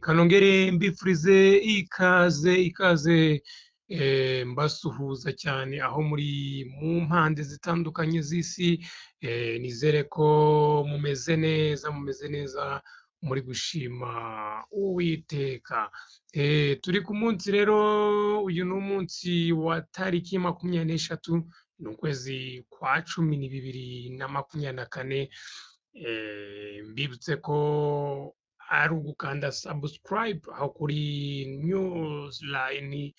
Kanongere mbifurize ikaze mbasuhuza cyane aho muri mu mpande zitandukanye z'isi. Nizere ko mumeze neza muri gushima Uwiteka. Turi ku munsi rero, uyu ni umunsi wa tariki 23 n'ukwezi kwa cumi ni 2024. Mbibutse ko ari ugukanda subscribe aho kuri Newsline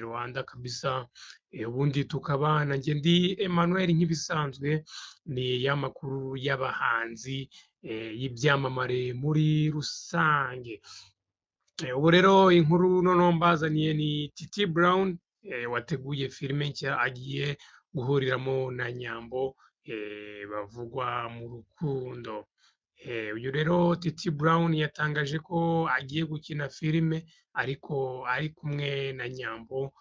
Rwanda kabisa. Ubundi tukabana, njye ndi Emmanuel nk'ibisanzwe, ni y'amakuru y'abahanzi y'ibyamamare muri rusange. Ubu rero inkuru noneho mbazaniye ni Titi Brown wateguye filime nshya agiye guhuriramo na Nyambo bavugwa mu rukundo. Uyu rero Titi Brown yatangaje ko agiye gukina filime ariko ari kumwe na Nyambo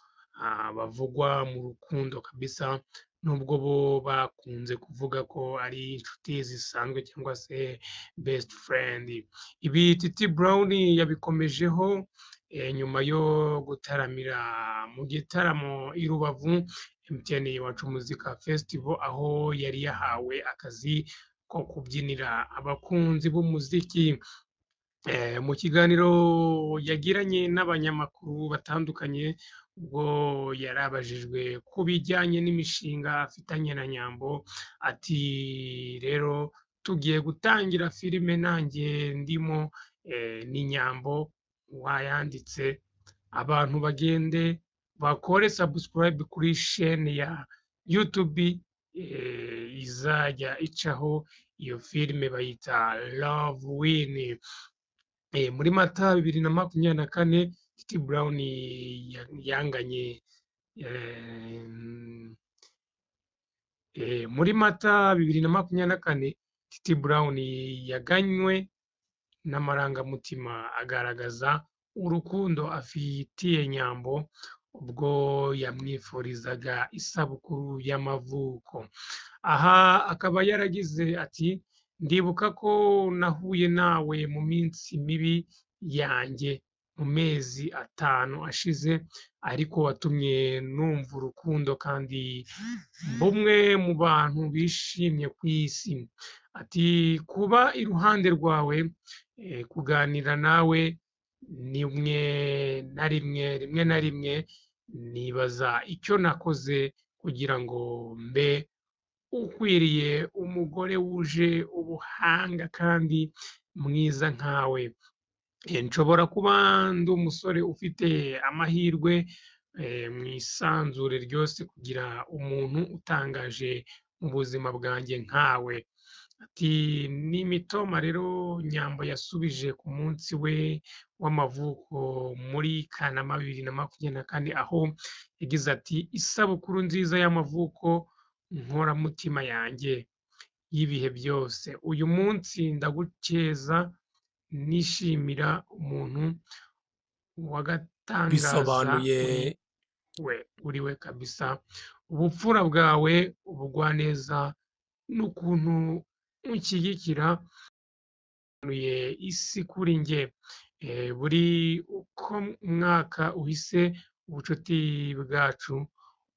bavugwa mu rukundo kabisa, nubwo bo bakunze kuvuga ko ari inshuti zisanzwe cyangwa se best friend. Ibi Titi Brown yabikomejeho nyuma yo gutaramira mu gitaramo i Rubavu MTN Iwacu Muzika Festival, aho yari yahawe akazi ko kubyinira abakunzi b'umuziki. Mu kiganiro yagiranye n'abanyamakuru batandukanye, ubwo yari abajijwe ku bijyanye n'imishinga afitanye na Nyambo, ati rero tugiye gutangira filime nanjye ndimo, ni Nyambo wayanditse, abantu bagende bakore subscribe kuri chaîne ya YouTube izajya icaho iyo filime, bayita Love Win. Muri Mata 2024 Titi Brown yanganye muri Mata 2024 Titi Brown yaganywe n'amarangamutima agaragaza urukundo afitiye Nyambo ubwo yamwifurizaga isabukuru y'amavuko. Aha akaba yaragize ati, ndibuka ko nahuye nawe mu minsi mibi yanjye mu mezi 5 ashize, ariko watumye numva urukundo kandi bumwe mu bantu bishimye ku isi. Ati kuba iruhande rwawe, kuganira nawe rimwe na rimwe nibaza icyo nakoze kugira ngo mbe ukwiriye umugore wuje ubuhanga kandi mwiza nkawe. Nshobora kuba ndi umusore ufite amahirwe mu isanzure ryose kugira umuntu utangaje mu buzima bwanjye nkawe. Ati ni imitoma rero Nyambo yasubije ku munsi we w'amavuko muri Kanama 2024, aho yagize ati, isabukuru nziza y'amavuko nkoramutima yanjye y'ibihe byose. Uyu munsi ndagukeza nishimira umuntu wagatangaza bisobanuye uri we kabisa, ubupfura bwawe, ubugwaneza n'ukuntu unshyigikira isi kuri njye. Buri uko umwaka uhise ubucuti bwacu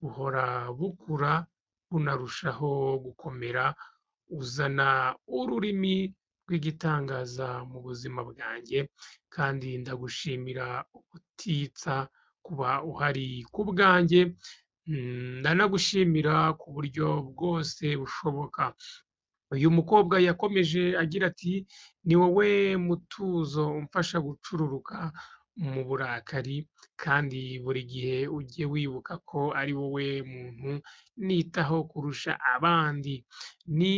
buhora bukura bunarushaho gukomera, uzana ururimi rw'igitangaza mu buzima bwanjye, kandi ndagushimira ubutitsa kuba uhari ku bwanjye. Ndanagushimira ku buryo bwose bushoboka. Uyu mukobwa yakomeje agira ati, ni wowe mutuzo umfasha gucururuka mu burakari, kandi buri gihe ujye wibuka ko ari wowe muntu nitaho kurusha abandi. Ni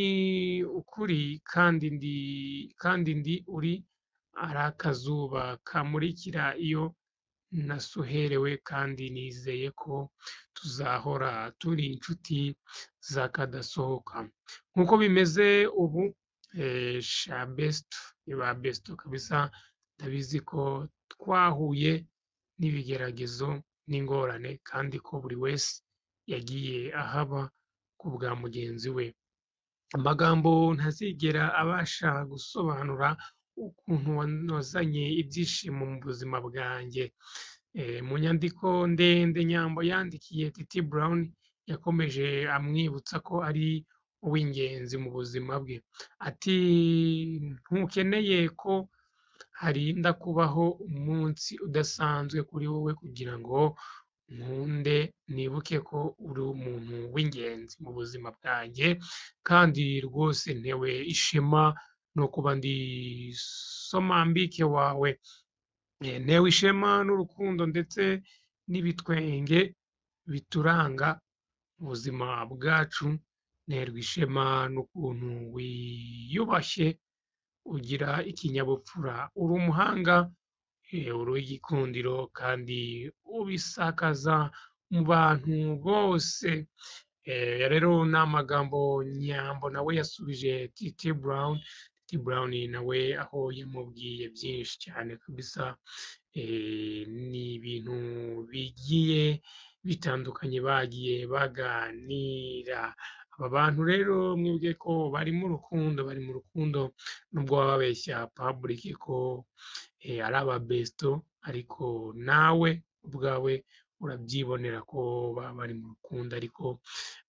ukuri kandi ndi uri ari akazuba kamurikira iyo nasuherewe, kandi nizeye ko tuzahora turi inshuti zakadasohoka nk'uko bimeze ubu. Ba besto kabisa, ndabizi ko twahuye n'ibigeragezo n'ingorane, kandi ko buri wese yagiye ahaba ku bwa mugenzi we. Amagambo ntazigera abasha gusobanura ukuntu wanozanye ibyishimo mu buzima bwanjye. Mu nyandiko ndende Nyambo yandikiye Titi Brown yakomeje amwibutsa ko ari uw'ingenzi mu buzima bwe. Ati ntukeneye ko harinda kubaho umunsi udasanzwe kuri wowe kugira ngo nkunde nibuke ko uri umuntu w'ingenzi mu buzima bwanjye kandi rwose ntewe ishema no kuba ndi somambike wawe. Ntewe ishema n'urukundo ndetse n'ibitwenge bituranga mu buzima bwacu. Nterwa ishema n'ukuntu wiyubashye, ugira ikinyabupfura, uri umuhanga, uri uw'igikundiro kandi ubisakaza mu bantu bose. Rero ni amagambo Nyambo nawe yasubije Titi Brown. Titi Brown nawe aho yamubwiye byinshi cyane kabisa. Ni ibintu bigiye bitandukanye bagiye baganira. Aba bantu rero mwebwe ko bari mu rukundo nubwo baba babeshya public ko ari ababesto, ariko nawe ubwawe urabyibonera ko baba bari mu rukundo ariko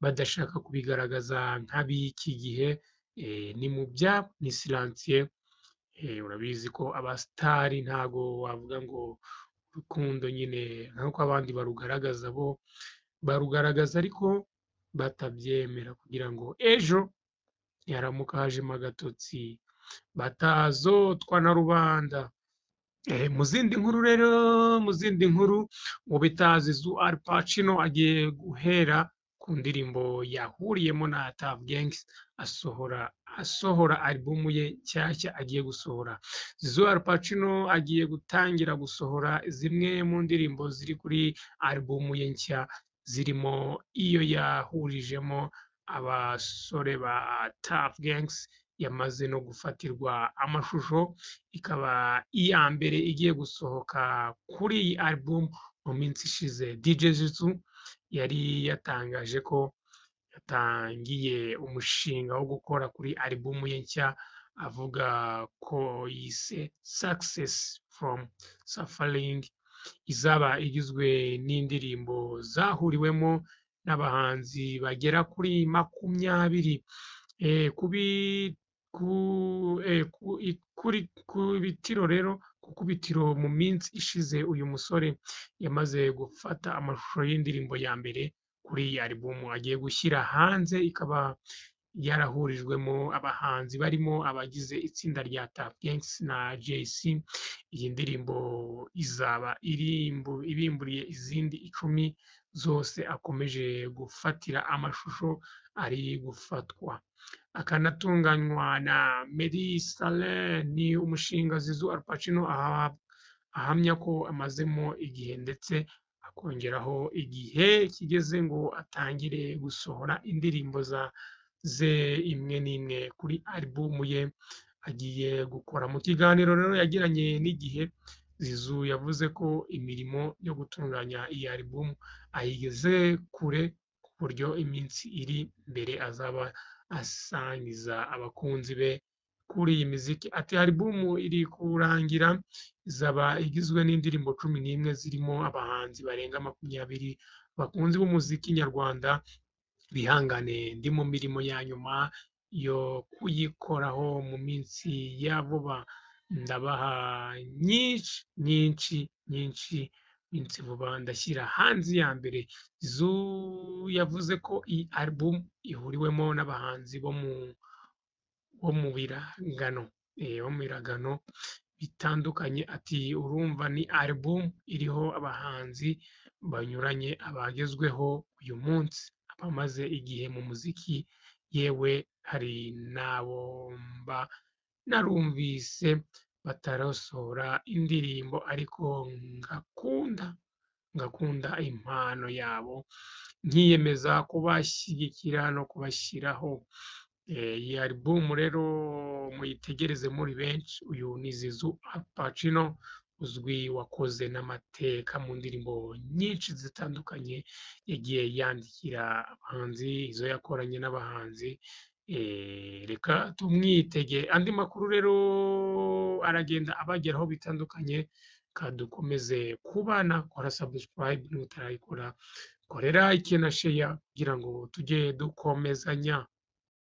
badashaka kubigaragaza nk'ab'iki gihe. Ni mu byabo, ni silencieux. Urabizi ko abasitari ntago wavuga ngo urukundo nyine nk'uko abandi barugaragaza, bo barugaragaza ariko batabyemera kugira ngo ejo yaramuka hajemo agatotsi batazotwa na rubanda. Mu zindi nkuru mu bitazi Zu Al Pacino agiye guhera ku ndirimbo yahuriyemo na Tuff Gangs asohora albumu ye nshyashya agiye gusohora. Zu Al Pacino agiye gutangira gusohora zimwe mu ndirimbo ziri kuri albumu ye nshya, zirimo iyo yahurijemo abasore ba Tuff Gangs yamaze no gufatirwa amashusho, ikaba iya mbere igiye gusohoka kuri iyi album mu minsi ishize. DJ Zizou yari yatangaje ko yatangiye umushinga wo gukora kuri album ye nshya, avuga ko yise Success from Suffering, izaba igizwe n'indirimbo zahuriwemo n'abahanzi bagera kuri 20. Ku kubitiro mu minsi ishize uyu musore yamaze gufata amashusho y'indirimbo ya mbere kuri iyi album agiye gushyira hanze, ikaba yarahurijwemo abahanzi barimo abagize itsinda rya Tuff Gangs na Jay-C. Iyi ndirimbo izaba ibimburiye izindi 10 zose akomeje gufatira amashusho ari gufatwa akanatunganywa na Meddy Saleh. Ni umushinga Zizou Al Pacino ahamya ko amazemo igihe ndetse akongeraho igihe kigeze ngo atangire gusohora indirimbo ze imwe n'imwe kuri albumu ye agiye gukora. Mu kiganiro rero yagiranye n'Igihe, Zizou yavuze ko imirimo yo gutunganya iyi albumu ayigeze kure ku buryo iminsi iri imbere azaba asangiza abakunzi be kuri iyi miziki. Ati albumu iri kurangira, izaba igizwe n'indirimbo 11 zirimo abahanzi barenga 20 bakunzi b'umuziki nyarwanda. Bihangane ndi mu mirimo ya nyuma yo kuyikoraho mu minsi ya vuba, ndabaha nyinshi minsi vuba ndashyira hanze iya mbere. Zizou yavuze ko iyi album ihuriwemo n'abahanzi bo mu biragano bitandukanye. Ati urumva ni album iriho abahanzi banyuranye, abagezweho uyu munsi, abamaze igihe mu muziki, yewe hari n'abo mba narumvise batarasohora indirimbo ariko ngakunda impano yabo, nkiyemeza kubashyigikira no kubashyiraho. Iyi album rero muyitegereze muri benshi. Uyu ni Zizou Al Pacino uzwi, wakoze n'amateka mu ndirimbo nyinshi zitandukanye yagiye yandikira abahanzi, izo yakoranye n'abahanzi reka tumwitege. Andi makuru rero aragenda abageraho bitandukanye, kadukomeze kubana, kora subscribe nutarayikora, korera like na share kugira ngo tujye dukomezanya.